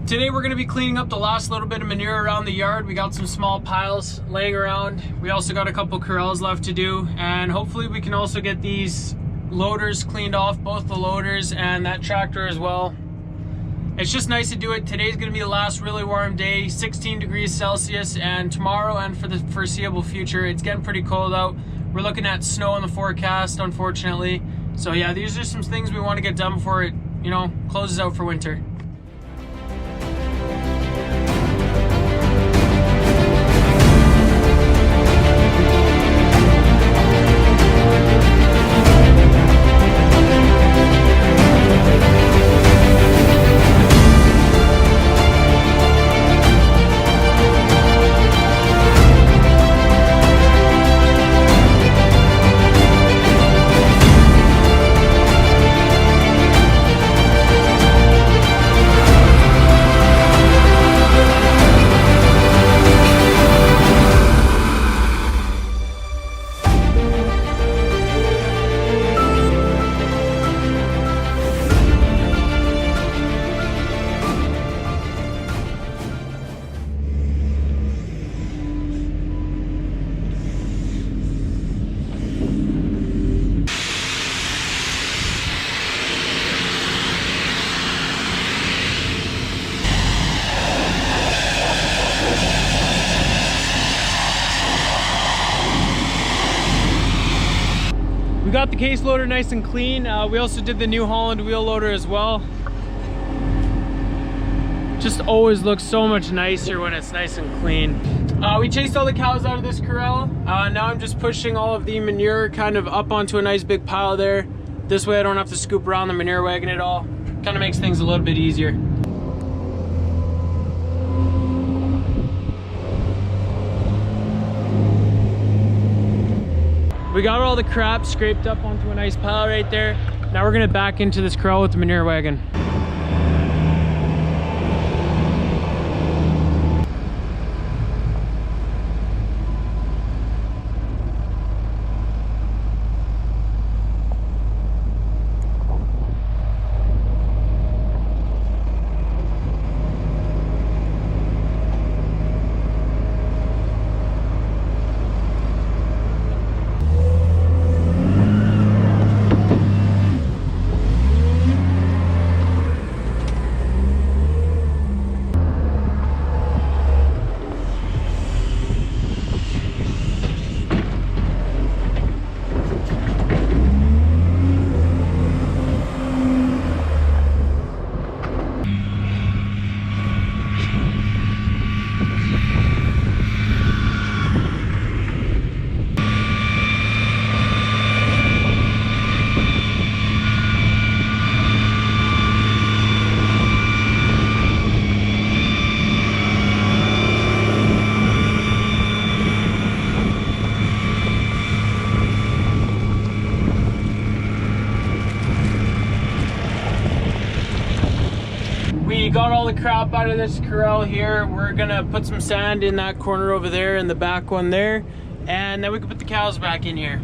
Today we're going to be cleaning up the last little bit of manure around the yard. We got some small piles laying around. We also got a couple corrals left to do, and hopefully we can also get these loaders cleaned off, both the loaders and that tractor as well. It's just nice to do it. Today's going to be the last really warm day, 16 degrees Celsius, and tomorrow and for the foreseeable future it's getting pretty cold out. We're looking at snow in the forecast, unfortunately. So yeah, these are some things we want to get done before it, closes out for winter. We got the case loader nice and clean. We also did the New Holland wheel loader as well. Just always looks so much nicer when it's nice and clean. We chased all the cows out of this corral. Now I'm just pushing all of the manure kind of up onto a nice big pile there. This way I don't have to scoop around the manure wagon at all. Kind of makes things a little bit easier. We got all the crap scraped up onto a nice pile right there. Now we're gonna back into this corral with the manure wagon. We got all the crap out of this corral here. We're gonna put some sand in that corner over there and the back one there, and then we can put the cows back in here.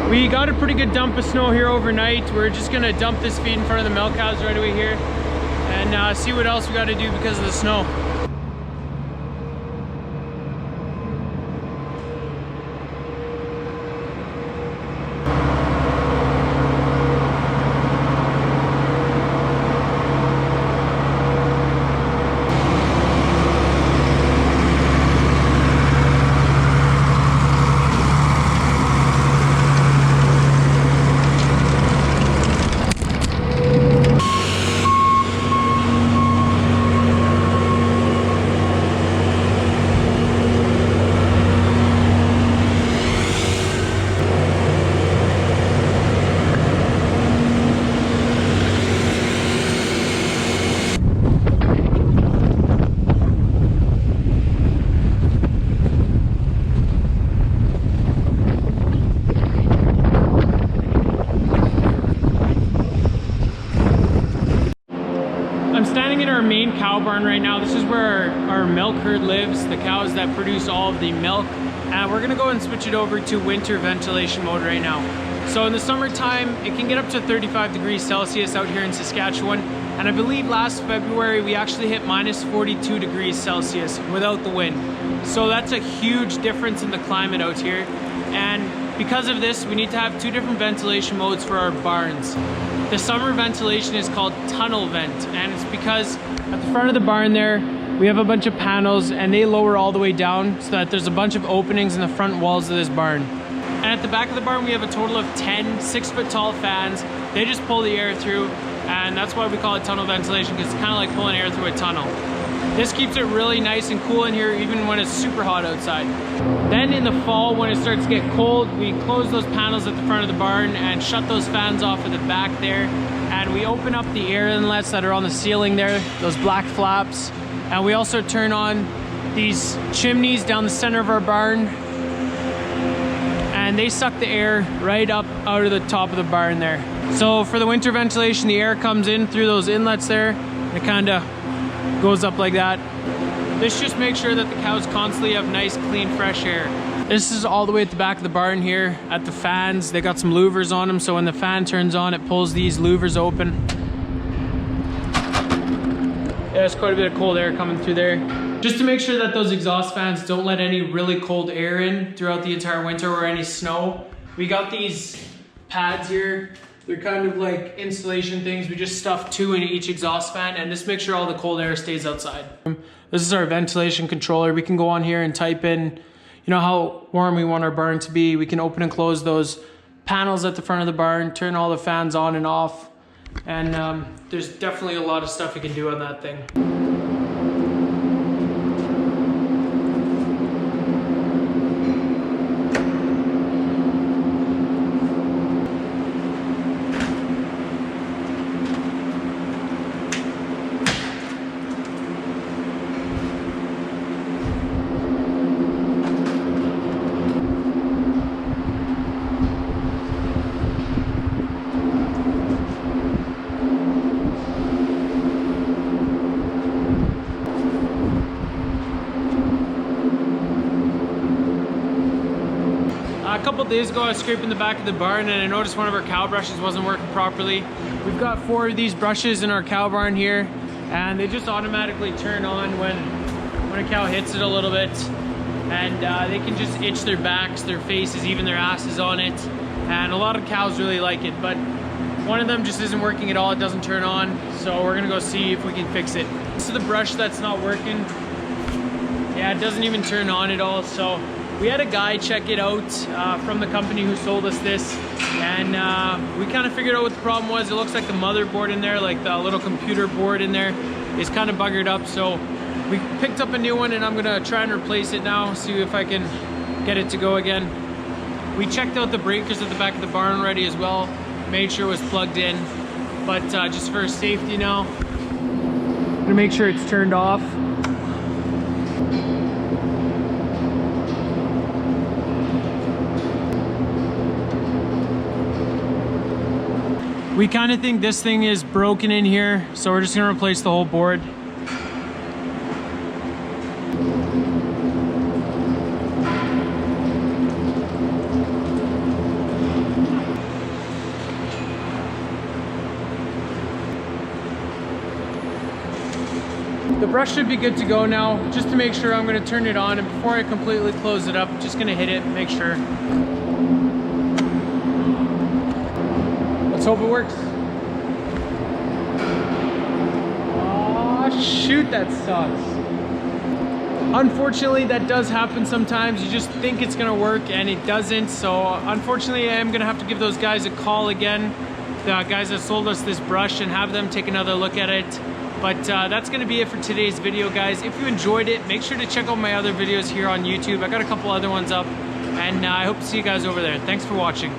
We got a pretty good dump of snow here overnight. We're just gonna dump this feed in front of the milk cows right away here and see what else we gotta do because of the snow. cow barn right now. This is where our milk herd lives, the cows that produce all of the milk. And we're gonna go and switch it over to winter ventilation mode right now. So in the summertime, it can get up to 35 degrees Celsius out here in Saskatchewan. And I believe last February, we actually hit minus 42 degrees Celsius without the wind. So that's a huge difference in the climate out here. And because of this, we need to have two different ventilation modes for our barns. The summer ventilation is called tunnel vent, and it's because at the front of the barn there, we have a bunch of panels and they lower all the way down so that there's a bunch of openings in the front walls of this barn. And at the back of the barn, we have a total of 10 6-foot tall fans. They just pull the air through, and that's why we call it tunnel ventilation, because it's kind of like pulling air through a tunnel. This keeps it really nice and cool in here even when it's super hot outside. Then in the fall, when it starts to get cold, we close those panels at the front of the barn and shut those fans off at the back there. And we open up the air inlets that are on the ceiling there, those black flaps. And we also turn on these chimneys down the center of our barn. And they suck the air right up out of the top of the barn there. So for the winter ventilation, the air comes in through those inlets there. It kind of goes up like that. This just makes sure that the cows constantly have nice, clean, fresh air. This is all the way at the back of the barn here at the fans. They got some louvers on them, so when the fan turns on, it pulls these louvers open. Yeah, there's quite a bit of cold air coming through there. Just to make sure that those exhaust fans don't let any really cold air in throughout the entire winter or any snow, we got these pads here. They're kind of like insulation things. We just stuff 2 in each exhaust fan, and this makes sure all the cold air stays outside. This is our ventilation controller. We can go on here and type in, how warm we want our barn to be. We can open and close those panels at the front of the barn, turn all the fans on and off. And there's definitely a lot of stuff you can do on that thing. A couple days ago, I was scraping the back of the barn and I noticed one of our cow brushes wasn't working properly. We've got 4 of these brushes in our cow barn here, and they just automatically turn on when a cow hits it a little bit. And they can just itch their backs, their faces, even their asses on it. And a lot of cows really like it, but one of them just isn't working at all. It doesn't turn on, so we're gonna go see if we can fix it. This is the brush that's not working. Yeah, it doesn't even turn on at all, so we had a guy check it out from the company who sold us this, and we kind of figured out what the problem was. It looks like the motherboard in there, like the little computer board in there, is kind of buggered up. So we picked up a new one, and I'm gonna try and replace it now, see if I can get it to go again. We checked out the breakers at the back of the barn already as well, made sure it was plugged in, but just for safety now, I'm gonna make sure it's turned off. We kind of think this thing is broken in here, so we're just gonna replace the whole board. The brush should be good to go now. Just to make sure, I'm gonna turn it on, and before I completely close it up, I'm just gonna hit it, make sure. Let's hope it works. Oh shoot, that sucks. Unfortunately, that does happen sometimes. You just think it's gonna work and it doesn't. So unfortunately, I am gonna have to give those guys a call again, the guys that sold us this brush, and have them take another look at it. But that's gonna be it for today's video, guys. If you enjoyed it, make sure to check out my other videos here on YouTube. I got a couple other ones up, and I hope to see you guys over there. Thanks for watching.